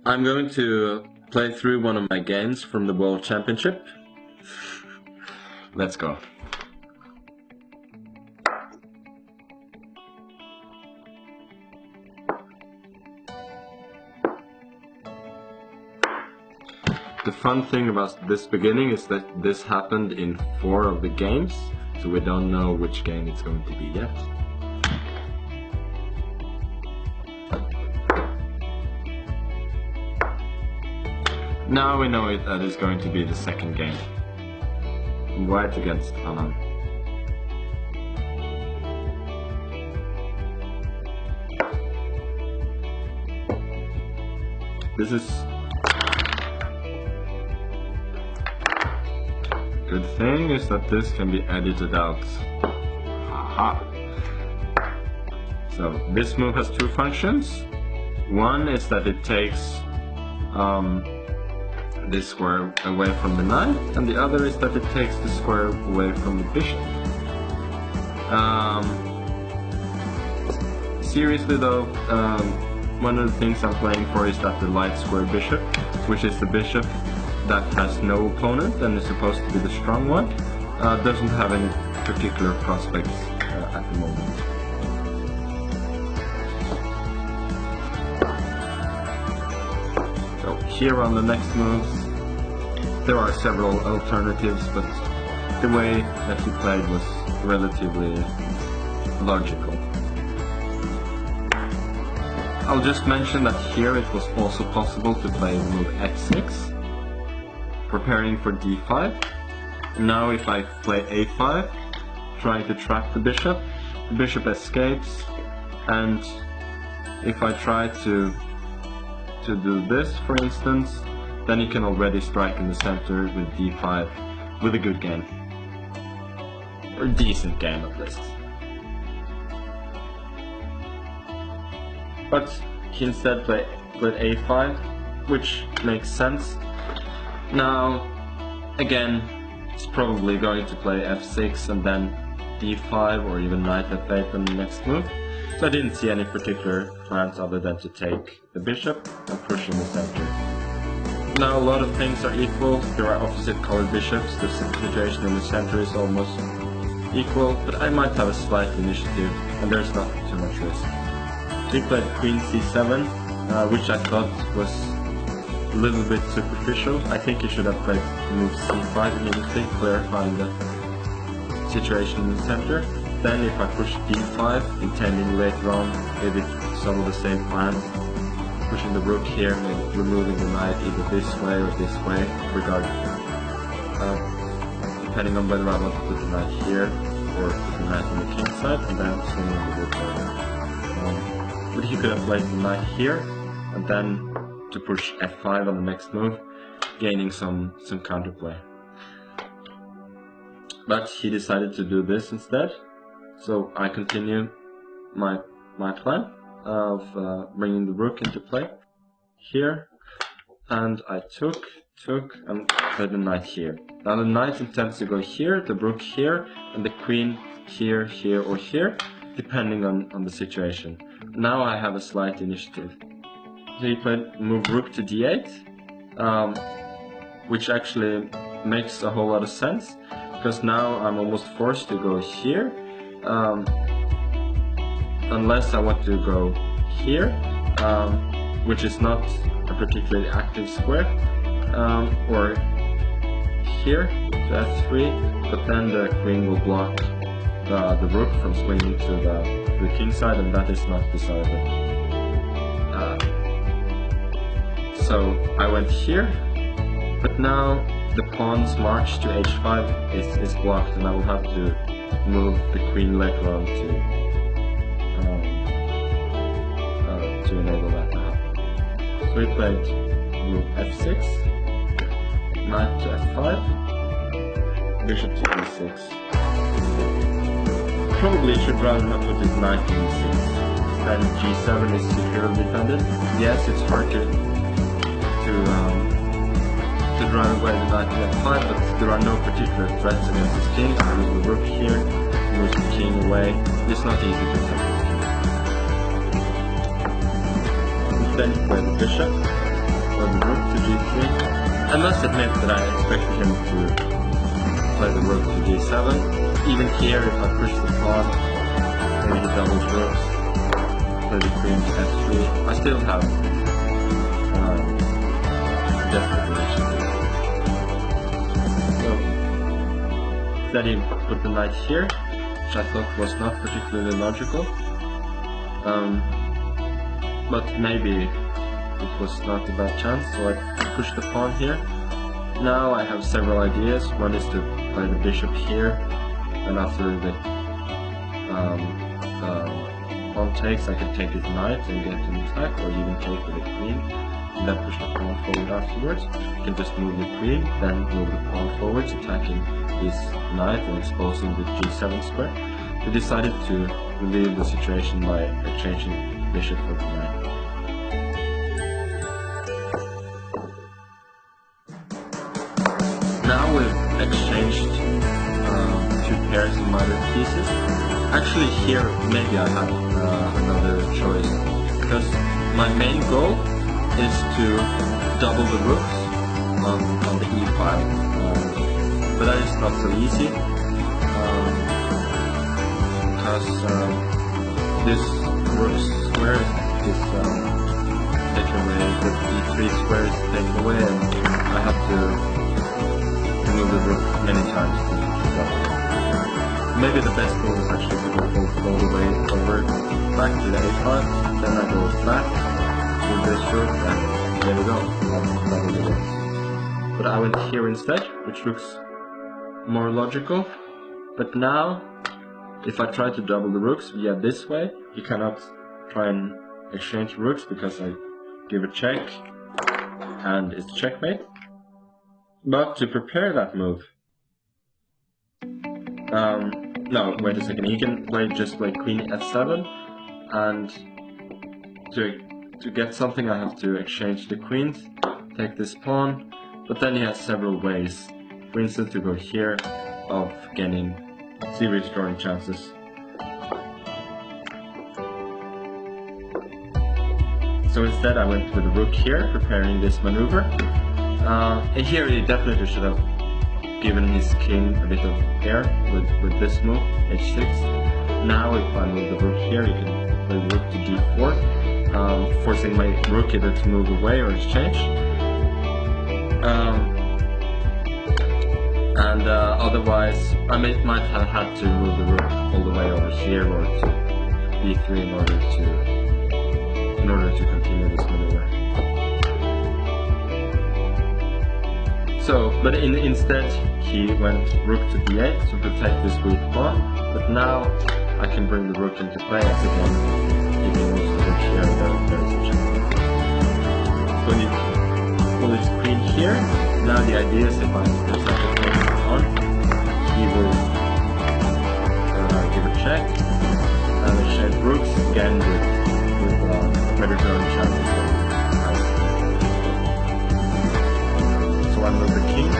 I'm going to play through one of my games from the World Championship. Let's go. The fun thing about this beginning is that this happened in 4 of the games, so we don't know which game it's going to be yet. Now we know that it's going to be the second game. White against Anand. This is... Good thing is that this can be edited out. Haha. So this move has 2 functions. One is that it takes this square away from the knight, and the other is that it takes the square away from the bishop. Seriously though, one of the things I'm playing for is that the light square bishop, which is the bishop that has no opponent and is supposed to be the strong one, doesn't have any particular prospects at the moment. So here on the next moves, there are several alternatives, but the way that he played was relatively logical. I'll just mention that here it was also possible to play the move x6, preparing for d5. Now if I play a5, trying to trap the bishop escapes, and if I try to do this, for instance, then he can already strike in the center with d5 with a good game. Or a decent game at least. But he instead played a5, which makes sense. Now, again, he's probably going to play f6 and then d5 or even knight f8 on the next move. So I didn't see any particular plans other than to take the bishop and push in the center. Now a lot of things are equal. There are opposite colored bishops. The situation in the center is almost equal, but I might have a slight initiative and there's not too much risk. He played queen c7, which I thought was a little bit superficial. I think he should have played move c5 immediately, clarifying the situation in the center. Then if I push d5, intending later on maybe some of the same plans, pushing the rook here, maybe removing the knight either this way or this way, depending on whether I want to put the knight here or put the knight on the king side, and then swinging the rook over. But he could have played the knight here, and then to push f5 on the next move, gaining some counterplay. But he decided to do this instead, so I continue my plan of bringing the rook into play here, and I took and played the knight here. Now the knight intends to go here, the rook here, and the queen here, here, or here, depending on the situation. Now I have a slight initiative. So he played move rook to d8, which actually makes a whole lot of sense, because now I'm almost forced to go here, unless I want to go here, which is not a particularly active square, or here to f3, but then the queen will block the rook from swinging to the king side, and that is not desirable. So I went here, but now the pawn's march to h5 is blocked, and I will have to move the queen later on to enable that to happen. So we played move f6, knight to f5, bishop to e6. Probably should rather not put his knight to e6. Then g7 is securely defended. Yes, it's hard to drive away the knight to f5, but there are no particular threats against his king. I move the rook here, move the king away. It's not easy to defend. Then you play the bishop, for the rook to g3. I must admit that I expected him to play the rook to g7. Even here, if I push the pawn, maybe he doubles rooks, play the queen to f3. I still have definite position here. So, then he put the knight here, which I thought was not particularly logical. But maybe it was not a bad chance, so I pushed the pawn here. Now I have several ideas. One is to play the bishop here, and after the pawn takes, I can take his knight and get an attack, or even take with the queen, and then push the pawn forward afterwards. You can just move the queen, then move the pawn forwards, attacking his knight and exposing the g7 square. We decided to relieve the situation by exchanging bishop for the knight. Now we've exchanged two pairs of minor pieces. Actually here maybe I have another choice, because my main goal is to double the rooks on the e file, but that is not so easy, because this rook square is taken away, the e3 square is taken away, and I have to move the rook many times to double. Maybe the best move is actually to go all the way over back to the a5, then I go back to this rook, and there we go. Double the rooks. But I went here instead, which looks more logical. But now, if I try to double the rooks via this way, you cannot try and exchange rooks because I give a check and it's checkmate. But to prepare that move, no, wait a second, he can just play queen f7, and to get something I have to exchange the queens, take this pawn, but then he has several ways, for instance to go here of gaining serious drawing chances. So instead I went with the rook here, preparing this maneuver. And here he definitely should have given his king a bit of air with this move, h6. Now if I move the rook here, he can play the rook to d4, forcing my rook either to move away or exchange. Otherwise, I might have had to move the rook all the way over here or to b3 in order to continue this maneuver. So, but instead he went rook to d8 to protect this weak pawn. But now I can bring the rook into play as again he can move the rook here and there is a chance. So when you pull his queen here, now the idea is if I present the queen on, he will give a check and exchange rooks again with better drawing chances. So I move the king,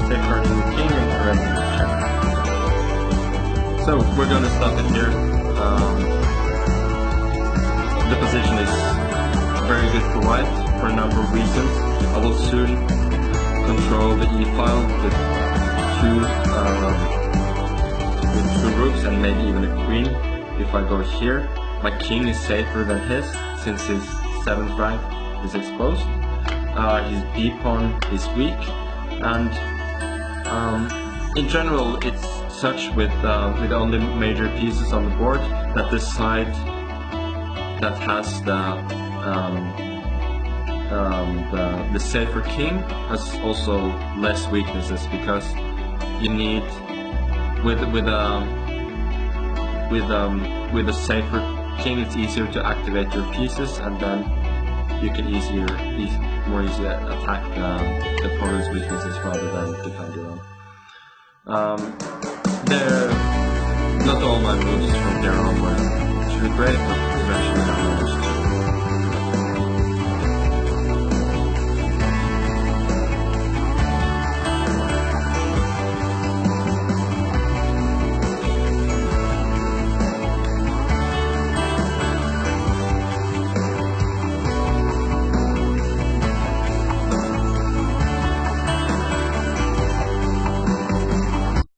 take her to the king, and correct the check. So we're going to stop it here. The position is very good for white for a number of reasons. I will soon control the e-file with two rooks and maybe even a queen. If I go here, my king is safer than his, since his 7th rank is exposed. His b pawn is weak, and in general it's such with only major pieces on the board that the side that has the safer king has also less weaknesses, because you need with a safer king it's easier to activate your pieces, and then you can more easily attack the opponent's weaknesses rather than defend your own. Not all my moves from here on were actually great, but eventually I managed